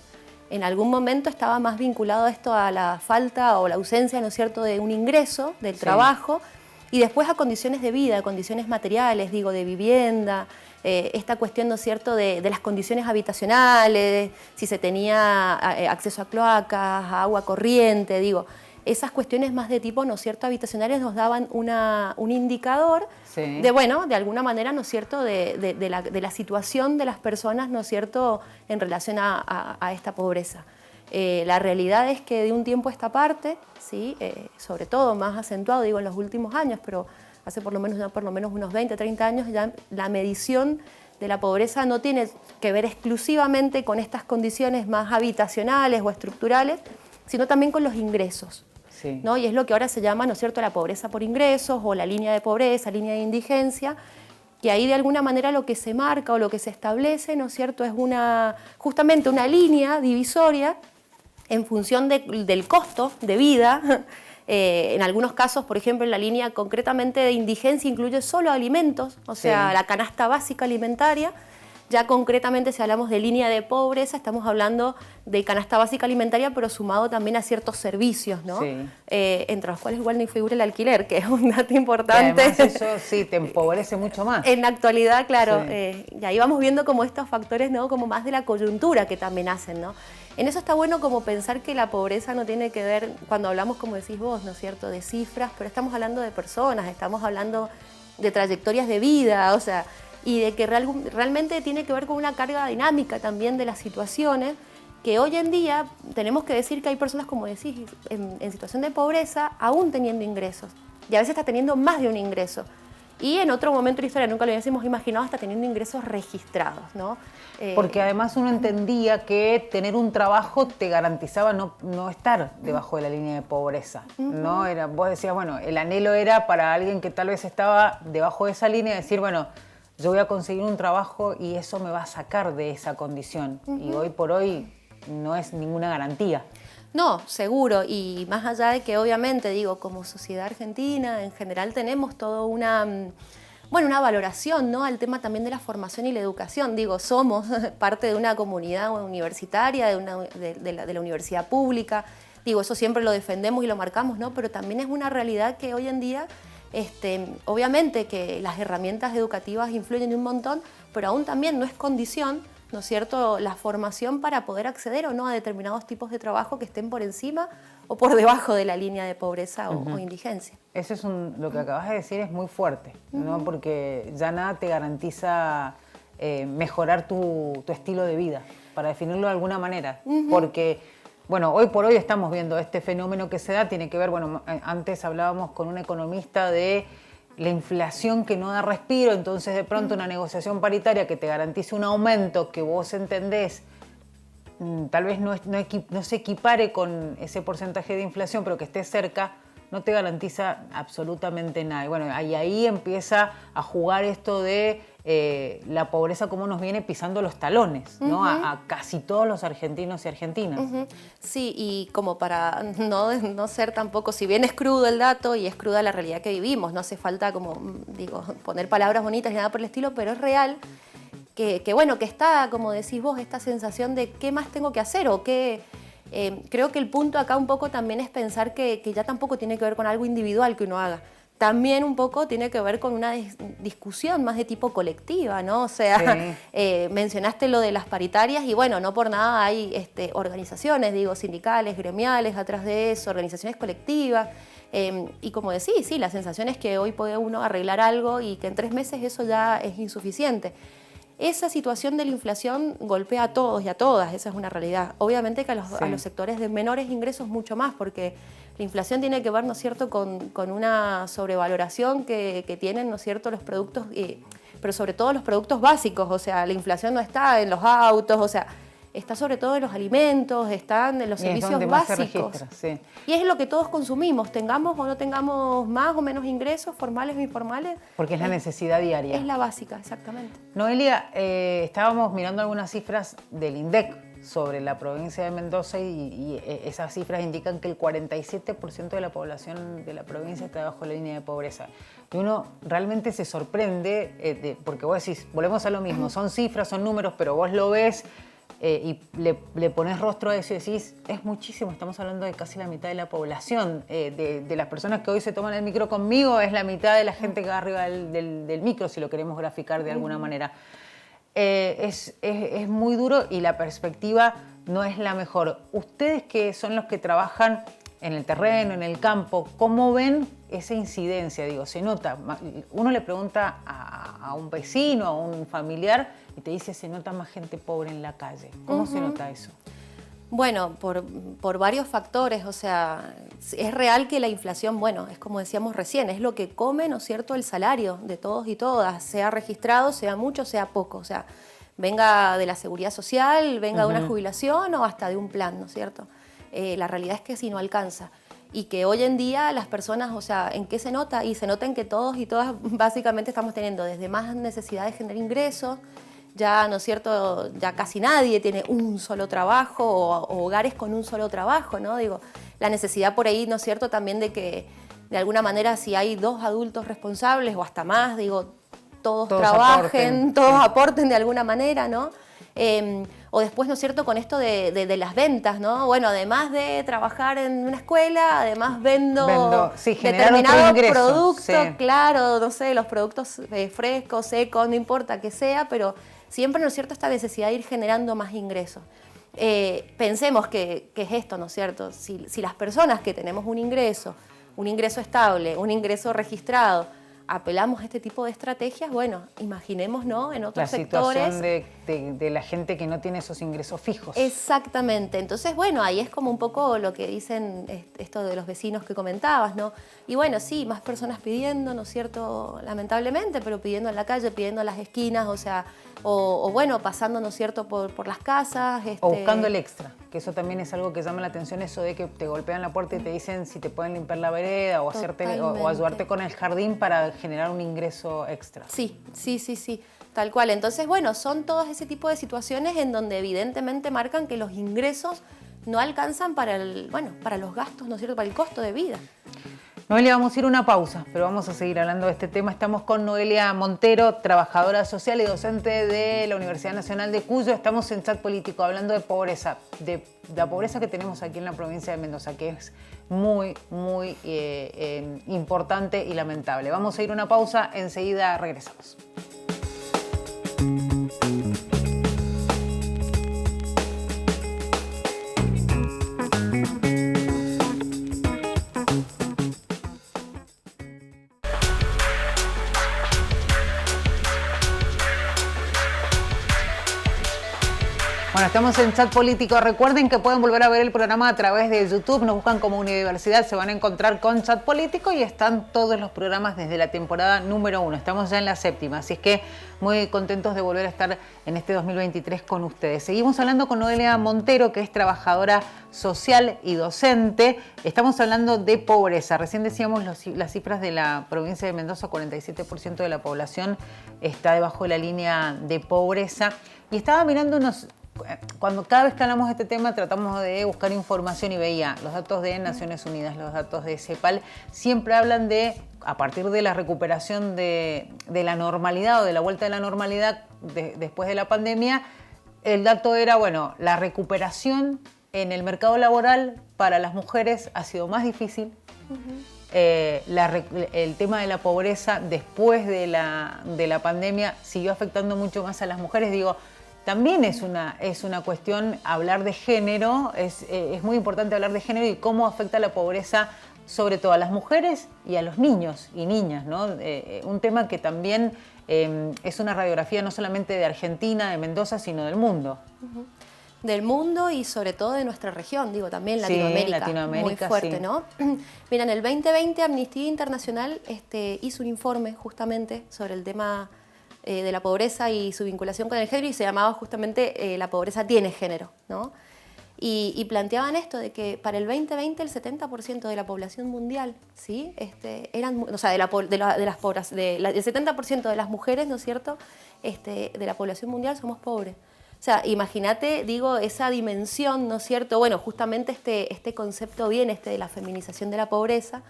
En algún momento estaba más vinculado esto a la falta o la ausencia, ¿no es cierto?, de un ingreso del trabajo, y después a condiciones de vida, condiciones materiales, de vivienda, esta cuestión, ¿no es cierto?, de las condiciones habitacionales, si se tenía acceso a cloacas, a agua corriente, esas cuestiones más de tipo, ¿no es cierto?, habitacionales nos daban un indicador de alguna manera, ¿no es cierto?, de la situación de las personas, ¿no es cierto?, en relación a esta pobreza. La realidad es que de un tiempo a esta parte, ¿sí? Sobre todo más acentuado, en los últimos años, pero hace por lo menos unos 20, 30 años, ya la medición de la pobreza no tiene que ver exclusivamente con estas condiciones más habitacionales o estructurales, sino también con los ingresos. Sí. ¿No? Y es lo que ahora se llama, ¿no es cierto?, la pobreza por ingresos o la línea de pobreza, línea de indigencia, que ahí de alguna manera lo que se marca o lo que se establece, ¿no es cierto?, es justamente una línea divisoria en función del costo de vida. En algunos casos, por ejemplo, en la línea concretamente de indigencia incluye solo alimentos, o sea, la canasta básica alimentaria, Ya concretamente, si hablamos de línea de pobreza, estamos hablando de canasta básica alimentaria, pero sumado también a ciertos servicios, ¿no? Sí. Entre los cuales igual no figura el alquiler, que es un dato Y importante. además eso sí te empobrece mucho más. En la actualidad, claro, Sí. y ahí vamos viendo como estos factores, ¿no? Como más de la coyuntura que también hacen, ¿no? En eso está bueno como pensar que la pobreza no tiene que ver, cuando hablamos, como decís vos, ¿no es cierto?, de cifras, pero estamos hablando de personas, estamos hablando de trayectorias de vida, o sea, y de que realmente tiene que ver con una carga dinámica también de las situaciones, que hoy en día tenemos que decir que hay personas, como decís, en situación de pobreza, aún teniendo ingresos, y a veces está teniendo más de un ingreso. Y en otro momento de la historia nunca lo hubiésemos imaginado, hasta teniendo ingresos registrados, ¿no? Porque además uno entendía que tener un trabajo te garantizaba no estar debajo de la línea de pobreza, ¿no? Vos decías, bueno, el anhelo era para alguien que tal vez estaba debajo de esa línea, decir, bueno, yo voy a conseguir un trabajo y eso me va a sacar de esa condición. Y hoy por hoy no es ninguna garantía. No, seguro, y más allá de que obviamente, digo, como sociedad argentina en general tenemos toda una valoración, ¿no?, al tema también de la formación y la educación. Digo, somos parte de una comunidad universitaria, de la universidad pública, digo, eso siempre lo defendemos y lo marcamos, ¿no?, pero también es una realidad que hoy en día, obviamente que las herramientas educativas influyen un montón, pero aún también no es condición, ¿no es cierto?, la formación para poder acceder o no a determinados tipos de trabajo que estén por encima o por debajo de la línea de pobreza o indigencia. Eso es lo que acabas de decir es muy fuerte, ¿no? Porque ya nada te garantiza mejorar tu estilo de vida, para definirlo de alguna manera. Porque, bueno, hoy por hoy estamos viendo este fenómeno que se da, tiene que ver, bueno, antes hablábamos con un economista de la inflación que no da respiro, entonces de pronto una negociación paritaria que te garantice un aumento que vos entendés tal vez no se equipare con ese porcentaje de inflación, pero que esté cerca, no te garantiza absolutamente nada. Y bueno, ahí empieza a jugar esto de la pobreza, cómo nos viene pisando los talones, ¿no? A casi todos los argentinos y argentinas. Sí, y como para no ser tampoco, si bien es crudo el dato y es cruda la realidad que vivimos, no hace falta como, digo, poner palabras bonitas ni nada por el estilo, pero es real que bueno, que está, como decís vos, esta sensación de qué más tengo que hacer o qué... creo que el punto acá un poco también es pensar que ya tampoco tiene que ver con algo individual que uno haga. También un poco tiene que ver con una discusión más de tipo colectiva, ¿no? O sea, sí. Mencionaste lo de las paritarias y bueno, no por nada hay organizaciones, digo, sindicales, gremiales atrás de eso, organizaciones colectivas. Y como decís, sí, la sensación es que hoy puede uno arreglar algo y que en 3 meses eso ya es insuficiente. Esa situación de la inflación golpea a todos y a todas, esa es una realidad. Obviamente que a los sectores de menores ingresos mucho más, porque la inflación tiene que ver, ¿no es cierto?, con una sobrevaloración que tienen, ¿no es cierto?, los productos, pero sobre todo los productos básicos. O sea, la inflación no está en los autos, o sea, está sobre todo en los alimentos, están en los servicios básicos. Sí. Y es lo que todos consumimos, tengamos o no tengamos más o menos ingresos, formales o informales. Porque es la necesidad diaria. Es la básica, exactamente. Noelia, estábamos mirando algunas cifras del INDEC sobre la provincia de Mendoza y esas cifras indican que el 47% de la población de la provincia está bajo la línea de pobreza. Y uno realmente se sorprende, porque vos decís, volvemos a lo mismo, son cifras, son números, pero vos lo ves y le pones rostro a eso y decís, es muchísimo, estamos hablando de casi la mitad de la población, de las personas que hoy se toman el micro conmigo, es la mitad de la gente que va arriba del micro, si lo queremos graficar de alguna manera. Es muy duro y la perspectiva no es la mejor. Ustedes que son los que trabajan en el terreno, en el campo, ¿cómo ven esa incidencia? Digo, se nota, uno le pregunta a un vecino, a un familiar y te dice, se nota más gente pobre en la calle. ¿Cómo se nota eso? Bueno, por varios factores, o sea, es real que la inflación, bueno, es como decíamos recién, es lo que come, ¿no es cierto?, el salario de todos y todas, sea registrado, sea mucho, sea poco, o sea, venga de la seguridad social, venga de una jubilación o hasta de un plan, ¿no es cierto? La realidad es que sí no alcanza. Y que hoy en día las personas, o sea, ¿en qué se nota? Y se nota en que todos y todas básicamente estamos teniendo desde más necesidad de generar ingresos, ya, ¿no es cierto?, ya casi nadie tiene un solo trabajo o hogares con un solo trabajo, ¿no? Digo, la necesidad por ahí, ¿no es cierto?, también de que, de alguna manera, si hay 2 adultos responsables o hasta más, digo, todos trabajen, todos aporten de alguna manera, ¿no? O después, ¿no es cierto?, con esto de las ventas, ¿no? Bueno, además de trabajar en una escuela, además vendo determinados productos, claro, no sé, los productos frescos, secos, no importa que sea, pero siempre, ¿no es cierto?, esta necesidad de ir generando más ingresos. Pensemos que es esto, ¿no es cierto? Si las personas que tenemos un ingreso estable, un ingreso registrado, apelamos a este tipo de estrategias, bueno, imaginemos, ¿no?, en otros sectores. La situación de la gente que no tiene esos ingresos fijos. Exactamente. Entonces, bueno, ahí es como un poco lo que dicen esto de los vecinos que comentabas, ¿no? Y bueno, sí, más personas pidiendo, ¿no es cierto?, lamentablemente, pero pidiendo en la calle, pidiendo en las esquinas, o sea, o bueno, pasando, ¿no es cierto?, por las casas. O buscando el extra, que eso también es algo que llama la atención, eso de que te golpean la puerta y te dicen si te pueden limpiar la vereda o ayudarte con el jardín para generar un ingreso extra. Sí, tal cual. Entonces, bueno, son todos ese tipo de situaciones en donde evidentemente marcan que los ingresos no alcanzan para los gastos, ¿no es cierto?, para el costo de vida. Noelia, vamos a ir a una pausa, pero vamos a seguir hablando de este tema. Estamos con Noelia Montero, trabajadora social y docente de la Universidad Nacional de Cuyo. Estamos en Chat Político hablando de pobreza, de la pobreza que tenemos aquí en la provincia de Mendoza, que es muy, muy importante y lamentable. Vamos a ir a una pausa, enseguida regresamos. Bueno, estamos en Chat Político. Recuerden que pueden volver a ver el programa a través de YouTube. Nos buscan como Universidad, se van a encontrar con Chat Político y están todos los programas desde la temporada número 1. Estamos ya en la 7ª, así es que muy contentos de volver a estar en este 2023 con ustedes. Seguimos hablando con Noelia Montero, que es trabajadora social y docente. Estamos hablando de pobreza. Recién decíamos las cifras de la provincia de Mendoza, 47% de la población está debajo de la línea de pobreza. Y estaba mirando cada vez que hablamos de este tema tratamos de buscar información y veía los datos de Naciones Unidas, los datos de CEPAL, siempre hablan de, a partir de la recuperación de la normalidad o de la vuelta de la normalidad después de la pandemia, el dato era, bueno, la recuperación en el mercado laboral para las mujeres ha sido más difícil. El tema de la pobreza después de la pandemia siguió afectando mucho más a las mujeres. Digo, también es una cuestión hablar de género, es muy importante hablar de género y cómo afecta la pobreza sobre todo a las mujeres y a los niños y niñas, ¿no? Un tema que también es una radiografía no solamente de Argentina, de Mendoza, sino del mundo. Del mundo y sobre todo de nuestra región, digo, también Latinoamérica, muy fuerte, sí. ¿No? Mira, en el 2020 Amnistía Internacional hizo un informe justamente sobre el tema de la pobreza y su vinculación con el género y se llamaba justamente La pobreza tiene género, ¿no? Y planteaban esto de que para el 2020 el 70% de la población mundial, ¿sí? El 70% de las mujeres, ¿no es cierto?, de la población mundial somos pobres. O sea, imagínate, digo, esa dimensión, ¿no es cierto? Bueno, justamente este concepto viene de la feminización de la pobreza,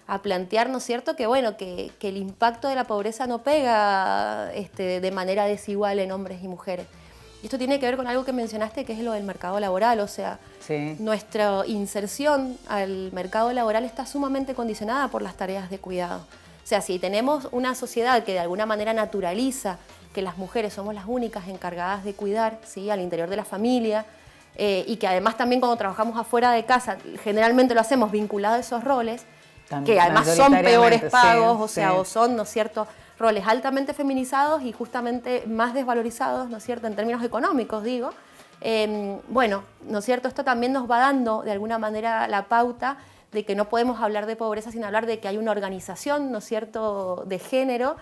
a plantear, ¿no es cierto?, que bueno, que el impacto de la pobreza no pega de manera desigual en hombres y mujeres. Y esto tiene que ver con algo que mencionaste, que es lo del mercado laboral, o sea, sí. Nuestra inserción al mercado laboral está sumamente condicionada por las tareas de cuidado. O sea, si tenemos una sociedad que de alguna manera naturaliza que las mujeres somos las únicas encargadas de cuidar, ¿sí?, al interior de la familia, y que además también cuando trabajamos afuera de casa, generalmente lo hacemos vinculado a esos roles, que además son peores pagos, sí, o sea, o son, ¿no es cierto?, roles altamente feminizados y justamente más desvalorizados, ¿no es cierto?, en términos económicos, digo. Bueno, ¿no es cierto?, esto también nos va dando de alguna manera la pauta de que no podemos hablar de pobreza sin hablar de que hay una organización, ¿no es cierto?, de género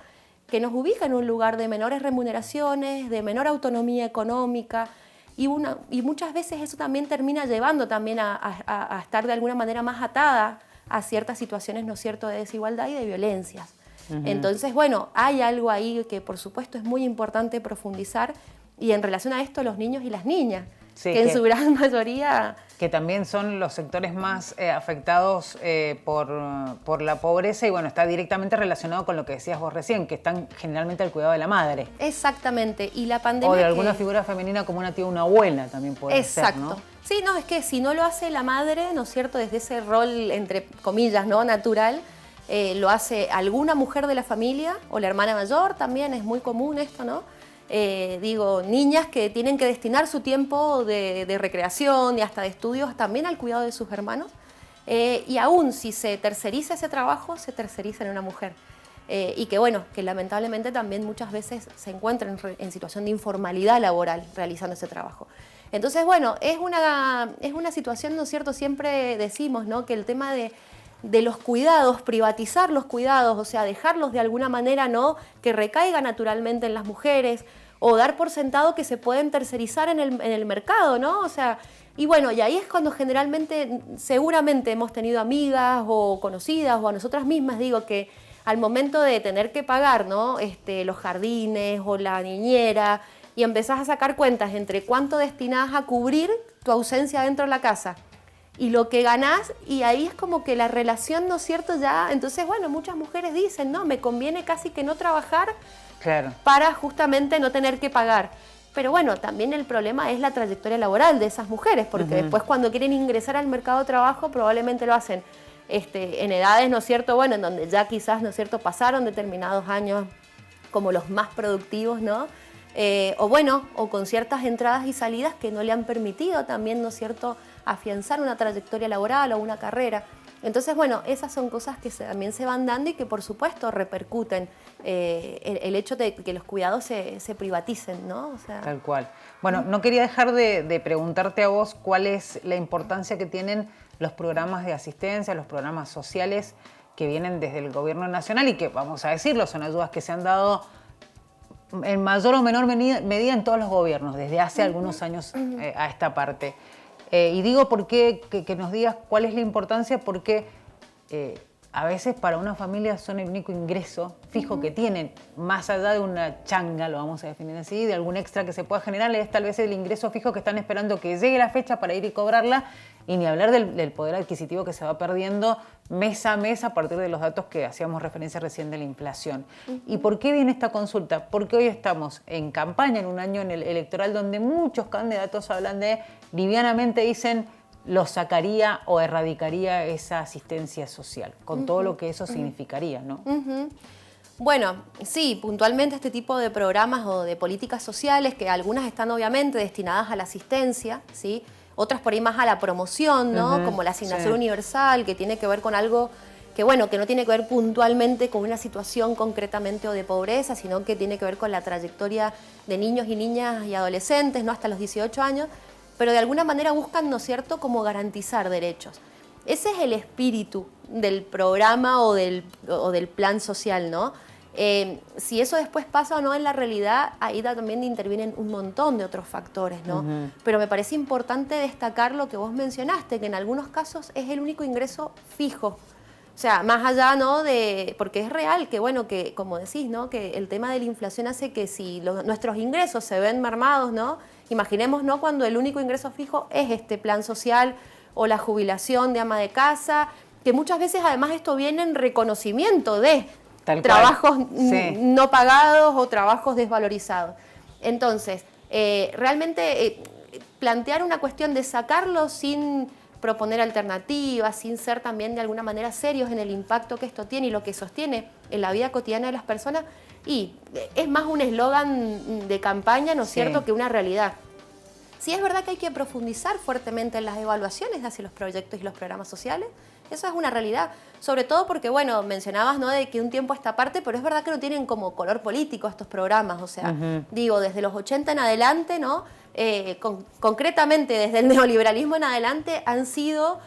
que nos ubica en un lugar de menores remuneraciones, de menor autonomía económica, y muchas veces eso también termina llevando también a estar de alguna manera más atada a ciertas situaciones, ¿no es cierto?, de desigualdad y de violencias. Entonces, bueno, hay algo ahí que por supuesto es muy importante profundizar, y en relación a esto los niños y las niñas, Sí, que en su gran mayoría... Que también son los sectores más afectados por la pobreza y bueno, está directamente relacionado con lo que decías vos recién, que están generalmente al cuidado de la madre. Exactamente, y la pandemia... O de alguna figura femenina como una tía o una abuela también puede ser, ¿no? Exacto. Sí, no, es que si no lo hace la madre, ¿no es cierto?, desde ese rol, entre comillas, ¿no?, natural, lo hace alguna mujer de la familia o la hermana mayor, también es muy común esto, ¿no? Niñas que tienen que destinar su tiempo de recreación y hasta de estudios también al cuidado de sus hermanos. Y aún si se terceriza ese trabajo, se terceriza en una mujer. Y que bueno, que lamentablemente también muchas veces se encuentran en situación de informalidad laboral realizando ese trabajo. Entonces, bueno, es una situación, ¿no es cierto? Siempre decimos, ¿no?, que el tema de los cuidados, privatizar los cuidados, o sea, dejarlos de alguna manera, ¿no?, que recaiga naturalmente en las mujeres, o dar por sentado que se pueden tercerizar en el mercado, ¿no? O sea, y bueno, y ahí es cuando generalmente, seguramente hemos tenido amigas o conocidas, o a nosotras mismas, digo, que al momento de tener que pagar, ¿no?, los jardines o la niñera, y empezás a sacar cuentas entre cuánto destinás a cubrir tu ausencia dentro de la casa y lo que ganás, y ahí es como que la relación, ¿no es cierto?, ya, entonces, bueno, muchas mujeres dicen, no, me conviene casi que no trabajar, claro, para justamente no tener que pagar. Pero bueno, también el problema es la trayectoria laboral de esas mujeres, porque después cuando quieren ingresar al mercado de trabajo probablemente lo hacen en edades, ¿no es cierto?, bueno, en donde ya quizás, ¿no es cierto?, pasaron determinados años como los más productivos, ¿no? O con ciertas entradas y salidas que no le han permitido también, ¿no es cierto?, afianzar una trayectoria laboral o una carrera. Entonces, bueno, esas son cosas que también se van dando y que por supuesto repercuten el hecho de que los cuidados se privaticen, ¿no? O sea, tal cual. Bueno, no quería dejar de preguntarte a vos cuál es la importancia que tienen los programas de asistencia, los programas sociales que vienen desde el gobierno nacional y que, vamos a decirlo, son ayudas que se han dado en mayor o menor medida en todos los gobiernos, desde hace algunos años a esta parte. Y digo por qué, que nos digas cuál es la importancia, porque a veces para una familia son el único ingreso fijo que tienen, más allá de una changa, lo vamos a definir así, de algún extra que se pueda generar, es tal vez el ingreso fijo que están esperando que llegue la fecha para ir y cobrarla, y ni hablar del poder adquisitivo que se va perdiendo mes a mes a partir de los datos que hacíamos referencia recién de la inflación. ¿Y por qué viene esta consulta? Porque hoy estamos en campaña, en un año electoral donde muchos candidatos hablan de, livianamente dicen, lo sacaría o erradicaría esa asistencia social, con todo lo que eso significaría, ¿no? Bueno, sí, puntualmente este tipo de programas o de políticas sociales, que algunas están obviamente destinadas a la asistencia, ¿sí?, otras por ahí más a la promoción, ¿no?, como la asignación universal, que tiene que ver con algo que, bueno, que no tiene que ver puntualmente con una situación concretamente o de pobreza, sino que tiene que ver con la trayectoria de niños y niñas y adolescentes, ¿no?, hasta los 18 años, pero de alguna manera buscan, ¿no es cierto?, como garantizar derechos. Ese es el espíritu del programa o del plan social, ¿no? Si eso después pasa o no en la realidad, ahí también intervienen un montón de otros factores, ¿no? Pero me parece importante destacar lo que vos mencionaste, que en algunos casos es el único ingreso fijo. O sea, más allá, ¿no?, porque es real que, bueno, que como decís, ¿no?, que el tema de la inflación hace que si nuestros ingresos se ven mermados, ¿no?, imaginemos, ¿no?, cuando el único ingreso fijo es este plan social o la jubilación de ama de casa, que muchas veces además esto viene en reconocimiento de trabajos no pagados o trabajos desvalorizados. Entonces, realmente plantear una cuestión de sacarlo sin proponer alternativas, sin ser también de alguna manera serios en el impacto que esto tiene y lo que sostiene en la vida cotidiana de las personas, y es más un eslogan de campaña, ¿no es cierto?, que una realidad. Sí, es verdad que hay que profundizar fuertemente en las evaluaciones hacia los proyectos y los programas sociales, eso es una realidad, sobre todo porque, bueno, mencionabas, ¿no?, de que un tiempo a esta parte, pero es verdad que no tienen como color político estos programas, o sea, digo, desde los 80 en adelante, ¿no?, concretamente desde el neoliberalismo en adelante han sido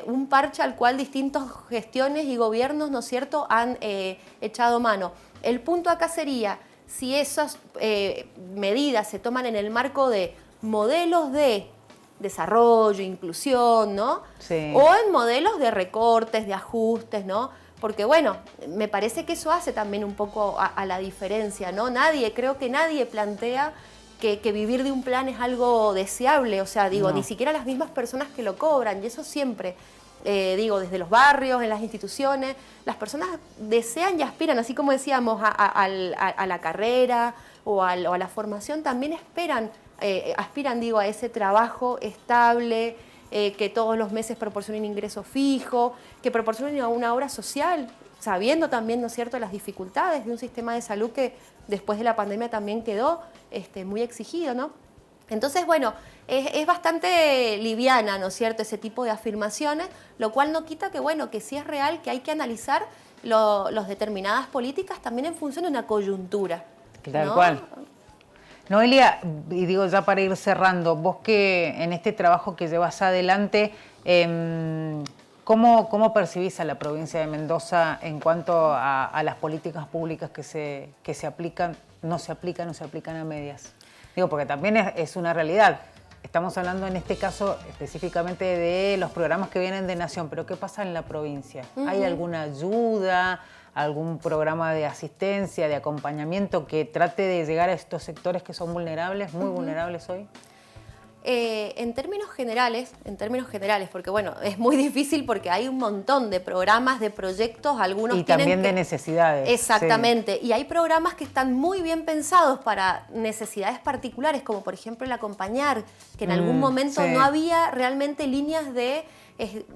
un parche al cual distintas gestiones y gobiernos, ¿no es cierto?, han echado mano. El punto acá sería, si esas medidas se toman en el marco de modelos de desarrollo, inclusión, ¿no? Sí. O en modelos de recortes, de ajustes, ¿no? Porque, bueno, me parece que eso hace también un poco a la diferencia, ¿no? Creo que nadie plantea que vivir de un plan es algo deseable, o sea, digo, No. ni siquiera las mismas personas que lo cobran, y eso siempre, digo, desde los barrios, en las instituciones, las personas desean y aspiran, así como decíamos, a la carrera o a la formación, también aspiran, digo, a ese trabajo estable, que todos los meses proporcionen ingreso fijo, que proporcionen una obra social, sabiendo también, ¿no es cierto?, las dificultades de un sistema de salud que después de la pandemia también quedó muy exigido, ¿no? Entonces, bueno, es bastante liviana, ¿no es cierto?, ese tipo de afirmaciones, lo cual no quita que, bueno, que sí es real que hay que analizar las determinadas políticas también en función de una coyuntura. Tal ¿no? cual. Noelia, y digo ya para ir cerrando, vos que en este trabajo que llevas adelante, ¿cómo percibís a la provincia de Mendoza en cuanto a las políticas públicas que se aplican, no se aplican a medias? Digo, porque también es una realidad. Estamos hablando en este caso específicamente de los programas que vienen de Nación, pero ¿qué pasa en la provincia? ¿Hay alguna ayuda, algún programa de asistencia, de acompañamiento que trate de llegar a estos sectores que son vulnerables, muy vulnerables hoy? En términos generales, porque bueno, es muy difícil porque hay un montón de programas, de proyectos, algunos y tienen también de necesidades. Exactamente, sí. Y hay programas que están muy bien pensados para necesidades particulares, como por ejemplo el acompañar, que en algún momento sí. no había realmente líneas de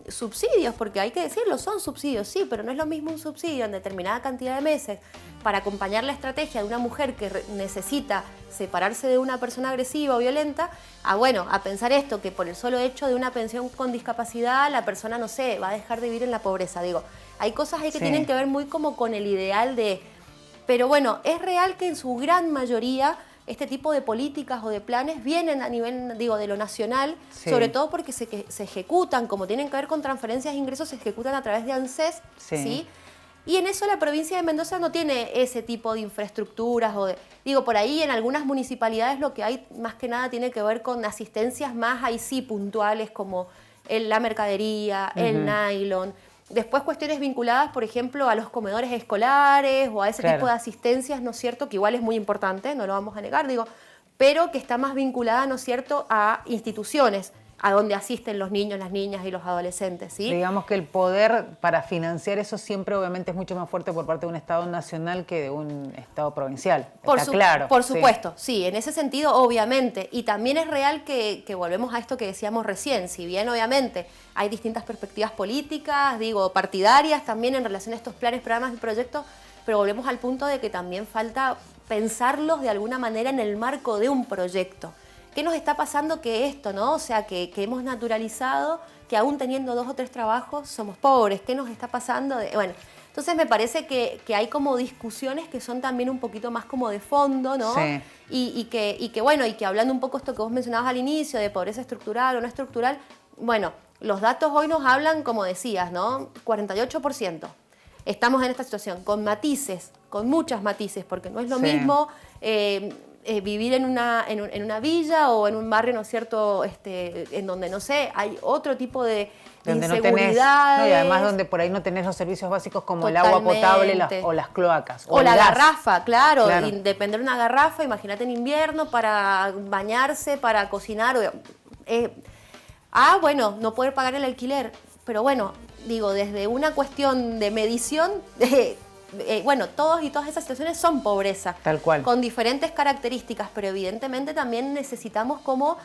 subsidios, porque hay que decirlo, son subsidios, sí, pero no es lo mismo un subsidio en determinada cantidad de meses para acompañar la estrategia de una mujer que necesita separarse de una persona agresiva o violenta, a pensar esto, que por el solo hecho de una pensión con discapacidad la persona, no sé, va a dejar de vivir en la pobreza. Digo, hay cosas ahí que tienen que ver muy como con el ideal de... Pero bueno, es real que en su gran mayoría este tipo de políticas o de planes vienen a nivel, digo, de lo nacional, sobre todo porque se ejecutan, como tienen que ver con transferencias de ingresos, se ejecutan a través de ANSES, ¿sí? Y en eso la provincia de Mendoza no tiene ese tipo de infraestructuras digo, por ahí en algunas municipalidades lo que hay más que nada tiene que ver con asistencias más ahí sí puntuales como la mercadería, el nylon. Después cuestiones vinculadas, por ejemplo, a los comedores escolares o a ese tipo de asistencias, ¿no es cierto? Que igual es muy importante, no lo vamos a negar, digo, pero que está más vinculada, ¿no es cierto?, a instituciones a donde asisten los niños, las niñas y los adolescentes, ¿sí? Digamos que el poder para financiar eso siempre obviamente es mucho más fuerte por parte de un Estado nacional que de un Estado provincial, está claro. Por supuesto, sí, en ese sentido obviamente. Y también es real que volvemos a esto que decíamos recién, si bien obviamente hay distintas perspectivas políticas, digo, partidarias también en relación a estos planes, programas y proyectos, pero volvemos al punto de que también falta pensarlos de alguna manera en el marco de un proyecto. ¿Qué nos está pasando que esto, no? O sea, que hemos naturalizado que aún teniendo 2 o 3 trabajos somos pobres. ¿Qué nos está pasando? Bueno, entonces me parece que hay como discusiones que son también un poquito más como de fondo, ¿no? Sí. Y que hablando un poco esto que vos mencionabas al inicio, de pobreza estructural o no estructural, bueno, los datos hoy nos hablan, como decías, ¿no? 48%. Estamos en esta situación, con matices, con muchos matices, porque no es lo mismo... vivir en una villa o en un barrio, ¿no es cierto?, en donde, no sé, hay otro tipo de inseguridades. Y además donde por ahí no tenés los servicios básicos como el agua potable o las cloacas. O la gas. garrafa, claro. Y depender de una garrafa, imagínate en invierno, para bañarse, para cocinar. Bueno, no poder pagar el alquiler. Pero bueno, digo, desde una cuestión de medición... bueno, todos y todas esas situaciones son pobreza. Tal cual. Con diferentes características, pero evidentemente también necesitamos como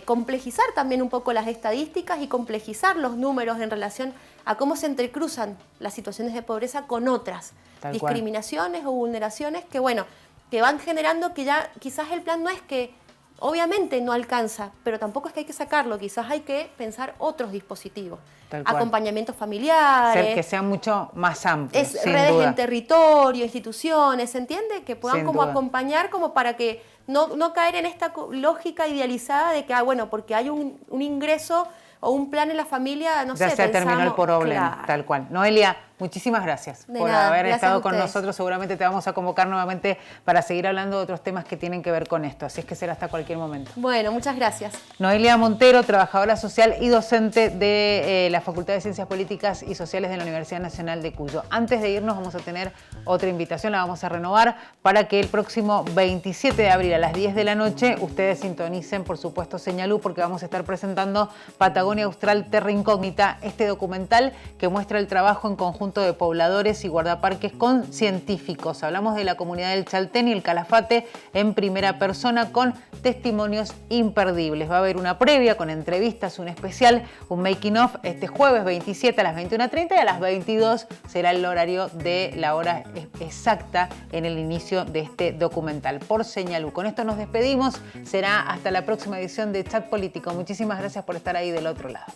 complejizar también un poco las estadísticas y complejizar los números en relación a cómo se entrecruzan las situaciones de pobreza con otras discriminaciones o vulneraciones que, bueno, que van generando que ya quizás el plan no es que obviamente no alcanza, pero tampoco es que hay que sacarlo, quizás hay que pensar otros dispositivos. Acompañamientos familiares. Que sean mucho más amplios, redes en territorio, instituciones, ¿se entiende? Que puedan como acompañar como para que no caer en esta lógica idealizada de que, bueno, porque hay un ingreso o un plan en la familia, no sé, ya se terminó el problema, tal cual. Noelia, muchísimas gracias por nada, haber gracias estado a con ustedes. nosotros. Seguramente te vamos a convocar nuevamente para seguir hablando de otros temas que tienen que ver con esto. Así es que será hasta cualquier momento. Bueno, muchas gracias. Noelia Montero, trabajadora social y docente de la Facultad de Ciencias Políticas y Sociales de la Universidad Nacional de Cuyo. Antes de irnos vamos a tener otra invitación, la vamos a renovar para que el próximo 27 de abril a las 10 de la noche ustedes sintonicen, por supuesto, Señalú, porque vamos a estar presentando Patagonia Austral Terra Incógnita, este documental que muestra el trabajo en conjunto de pobladores y guardaparques con científicos. Hablamos de la comunidad del Chaltén y el Calafate en primera persona con testimonios imperdibles. Va a haber una previa con entrevistas, un especial, un making of este jueves 27 a las 21:30 y a las 22 será el horario de la hora exacta en el inicio de este documental por Señalú. Con esto nos despedimos. Será hasta la próxima edición de Chat Político. Muchísimas gracias por estar ahí del otro lado.